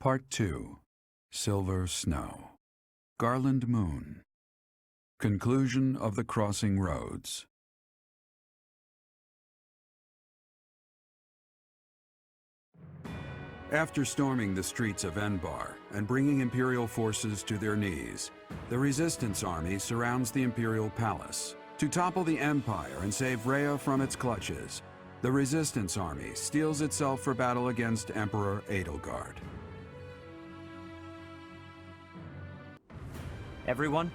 Part 2. Silver Snow. Garland Moon. Conclusion of the Crossing Roads. After storming the streets of Enbar and bringing Imperial forces to their knees, the Resistance Army surrounds the Imperial Palace. To topple the Empire and save Rhea from its clutches, the Resistance Army steels itself for battle against Emperor Edelgard. Everyone,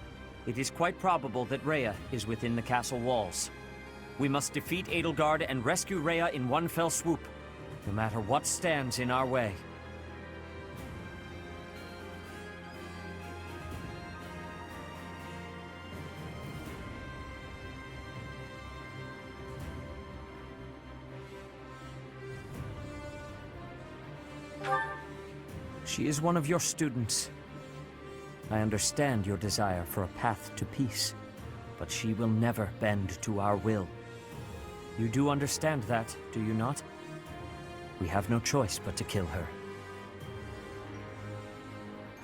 it is quite probable that Rhea is within the castle walls. We must defeat Edelgard and rescue Rhea in one fell swoop, no matter what stands in our way. She is one of your students. I understand your desire for a path to peace, but she will never bend to our will. You do understand that, do you not? We have no choice but to kill her.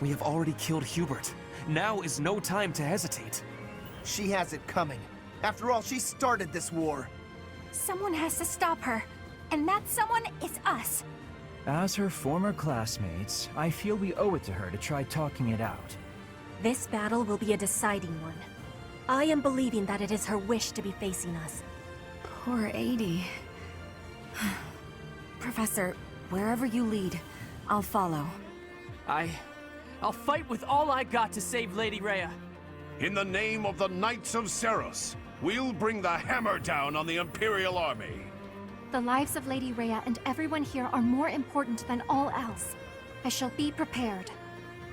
We have already killed Hubert. Now is no time to hesitate. She has it coming. After all, she started this war. Someone has to stop her, and that someone is us. As her former classmates, I feel we owe it to her to try talking it out. This battle will be a deciding one. I am believing that it is her wish to be facing us. Poor Adie. Professor, wherever you lead, I'll follow. I'll fight with all I got to save Lady Rhea. In the name of the Knights of Seros, we'll bring the hammer down on the Imperial Army. The lives of Lady Rhea and everyone here are more important than all else. I shall be prepared.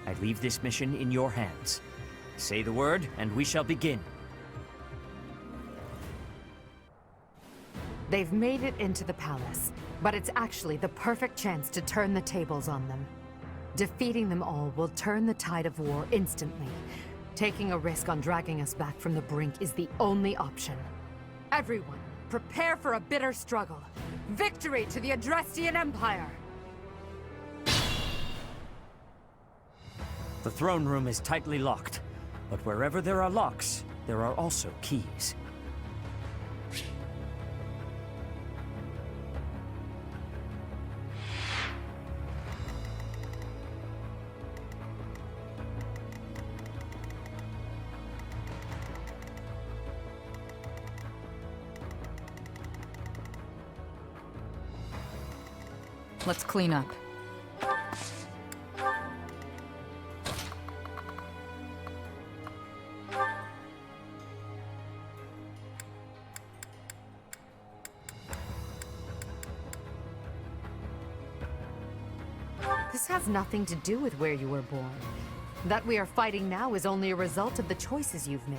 I leave this mission in your hands. Say the word, and we shall begin. They've made it into the palace, but it's actually the perfect chance to turn the tables on them. Defeating them all will turn the tide of war instantly. Taking a risk on dragging us back from the brink is the only option. Everyone, prepare for a bitter struggle. Victory to the Adrestian Empire! The throne room is tightly locked, but wherever there are locks, there are also keys. Let's clean up. This has nothing to do with where you were born. That we are fighting now is only a result of the choices you've made.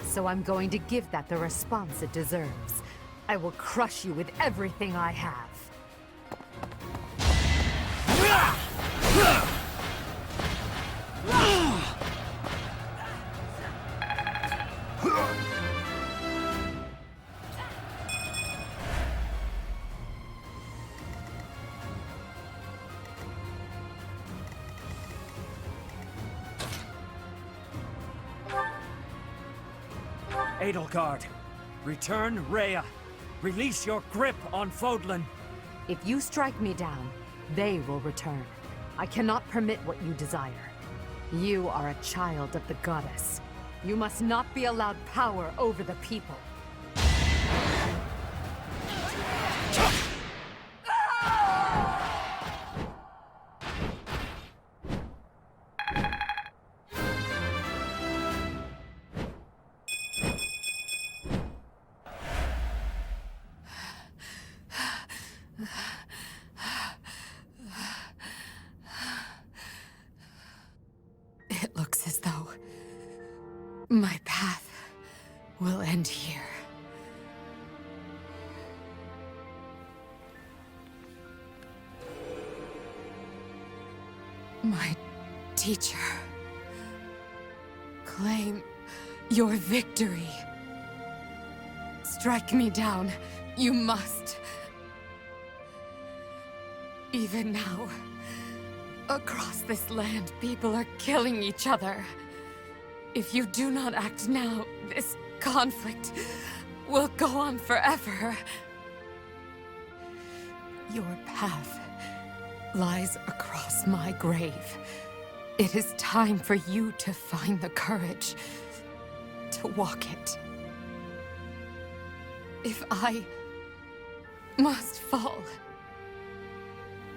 So I'm going to give that the response it deserves. I will crush you with everything I have. Edelgard, return Rhea. Release your grip on Fodlan. If you strike me down, they will return. I cannot permit what you desire. You are a child of the goddess. You must not be allowed power over the people. It looks as though my path will end here. My teacher, claim your victory. Strike me down, you must. Even now, Across this land, people are killing each other. If you do not act now, this conflict will go on forever. Your path lies across my grave. It is time for you to find the courage to walk it. If I must fall,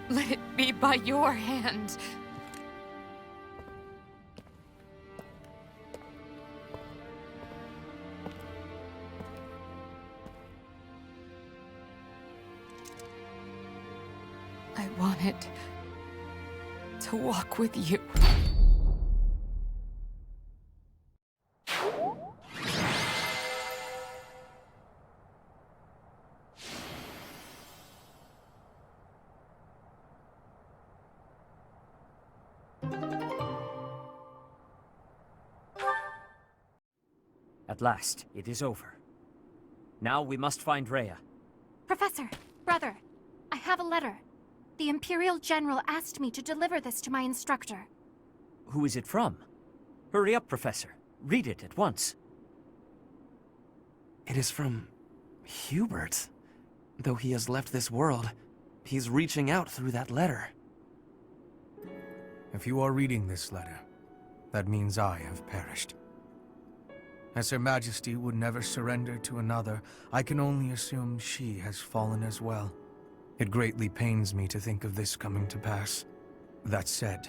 let it be by your hand. I wanted to walk with you. At last, it is over. Now we must find Rhea. Professor, brother, I have a letter. The Imperial General asked me to deliver this to my instructor. Who is it from? Hurry up, Professor. Read it at once. It is from Hubert. Though he has left this world, he's reaching out through that letter. If you are reading this letter, that means I have perished. As Her Majesty would never surrender to another, I can only assume she has fallen as well. It greatly pains me to think of this coming to pass. That said,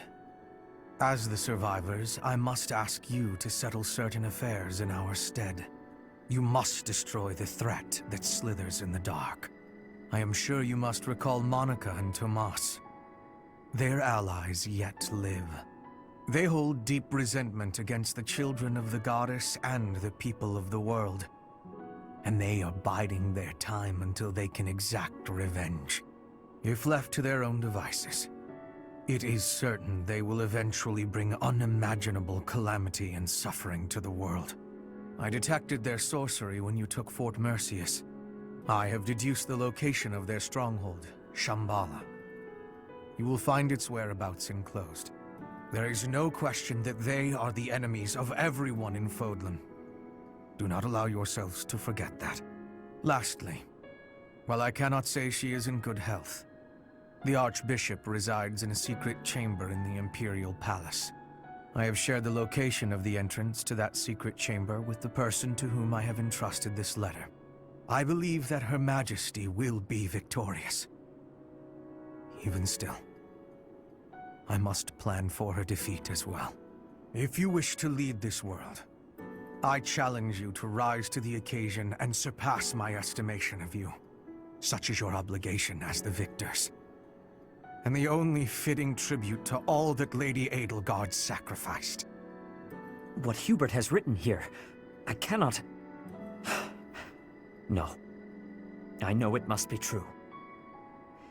as the survivors, I must ask you to settle certain affairs in our stead. You must destroy the threat that slithers in the dark. I am sure you must recall Monica and Tomas. Their allies yet live. They hold deep resentment against the children of the goddess and the people of the world. And they are biding their time until they can exact revenge. If left to their own devices, it is certain they will eventually bring unimaginable calamity and suffering to the world. I detected their sorcery when you took Fort Mercius. I have deduced the location of their stronghold, Shambhala. You will find its whereabouts enclosed. There is no question that they are the enemies of everyone in Fodlan. Do not allow yourselves to forget that. Lastly, while I cannot say she is in good health, the Archbishop resides in a secret chamber in the Imperial Palace. I have shared the location of the entrance to that secret chamber with the person to whom I have entrusted this letter. I believe that Her Majesty will be victorious. Even still, I must plan for her defeat as well. If you wish to lead this world, I challenge you to rise to the occasion and surpass my estimation of you. Such is your obligation as the victors. And the only fitting tribute to all that Lady Edelgard sacrificed. What Hubert has written here, I cannot... No. I know it must be true.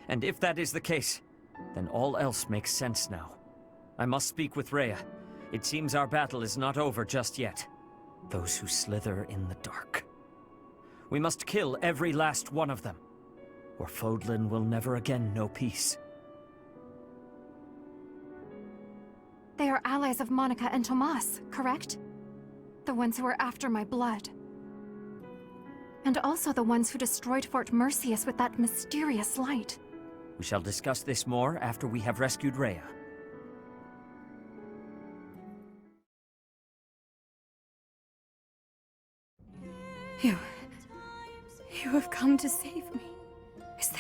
And if that is the case, then all else makes sense now. I must speak with Rhea. It seems our battle is not over just yet. Those who slither in the dark. We must kill every last one of them, or Fodlan will never again know peace. They are allies of Monica and Tomas, correct? The ones who were after my blood. And also the ones who destroyed Fort Mercius with that mysterious light. We shall discuss this more after we have rescued Rhea. You have come to save me. Is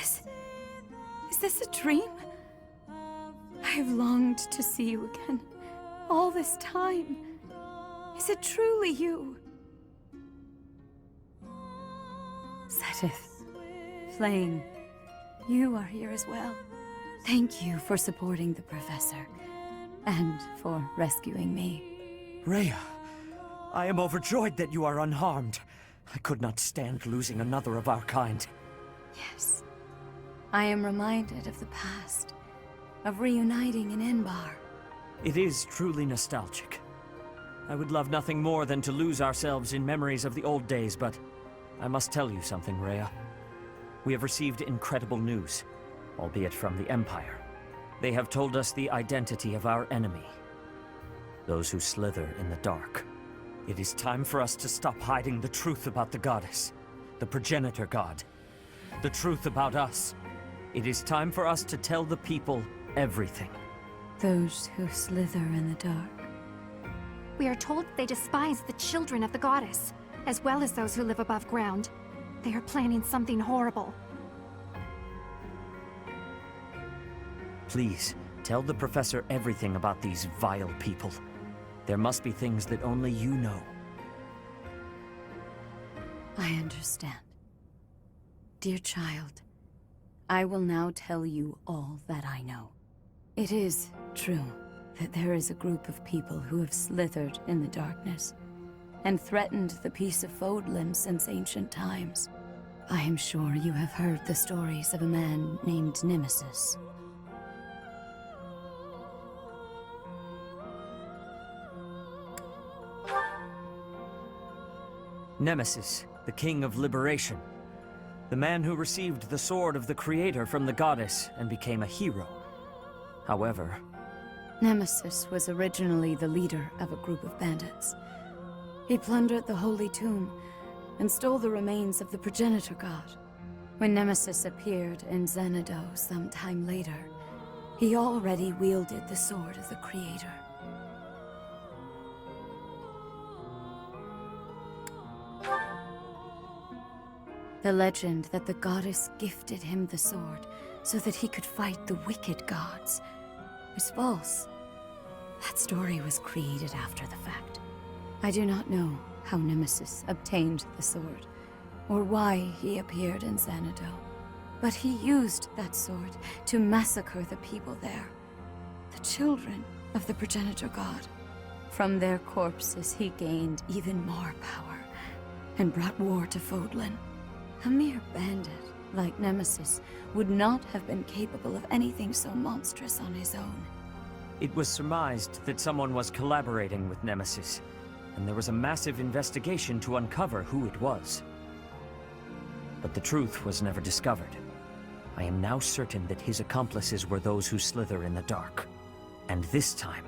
this a dream? I have longed to see you again, all this time. Is it truly you? Setith, Flame, you are here as well. Thank you for supporting the Professor, and for rescuing me. Rhea, I am overjoyed that you are unharmed. I could not stand losing another of our kind. Yes. I am reminded of the past, of reuniting in Enbar. It is truly nostalgic. I would love nothing more than to lose ourselves in memories of the old days, but I must tell you something, Rhea. We have received incredible news, albeit from the Empire. They have told us the identity of our enemy. Those who slither in the dark. It is time for us to stop hiding the truth about the goddess, the progenitor god. The truth about us. It is time for us to tell the people everything. Those who slither in the dark. We are told they despise the children of the goddess, as well as those who live above ground. They are planning something horrible. Please, tell the professor everything about these vile people. There must be things that only you know. I understand. Dear child, I will now tell you all that I know. It is true that there is a group of people who have slithered in the darkness and threatened the peace of Fodlan since ancient times. I am sure you have heard the stories of a man named Nemesis. Nemesis, the king of liberation. The man who received the sword of the creator from the goddess and became a hero. However, Nemesis was originally the leader of a group of bandits. He plundered the holy tomb and stole the remains of the progenitor god. When Nemesis appeared in Xanadu some time later, he already wielded the sword of the creator. The legend that the goddess gifted him the sword so that he could fight the wicked gods is false. That story was created after the fact. I do not know how Nemesis obtained the sword, or why he appeared in Xanadu, but he used that sword to massacre the people there, the children of the progenitor god. From their corpses he gained even more power, and brought war to Fodlan. A mere bandit like Nemesis would not have been capable of anything so monstrous on his own. it was surmised that someone was collaborating with Nemesis, and there was a massive investigation to uncover who it was. But the truth was never discovered. I am now certain that his accomplices were those who slither in the dark. And this time,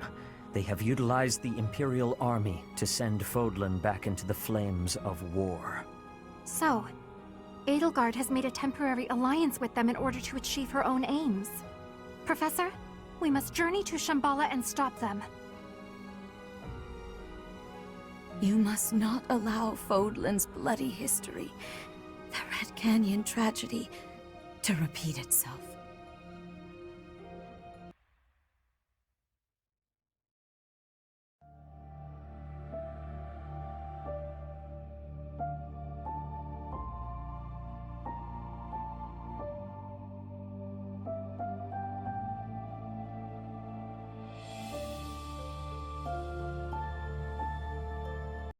they have utilized the Imperial Army to send Fodlan back into the flames of war. So, Edelgard has made a temporary alliance with them in order to achieve her own aims. Professor, we must journey to Shambhala and stop them. You must not allow Fodlan's bloody history, the Red Canyon tragedy, to repeat itself.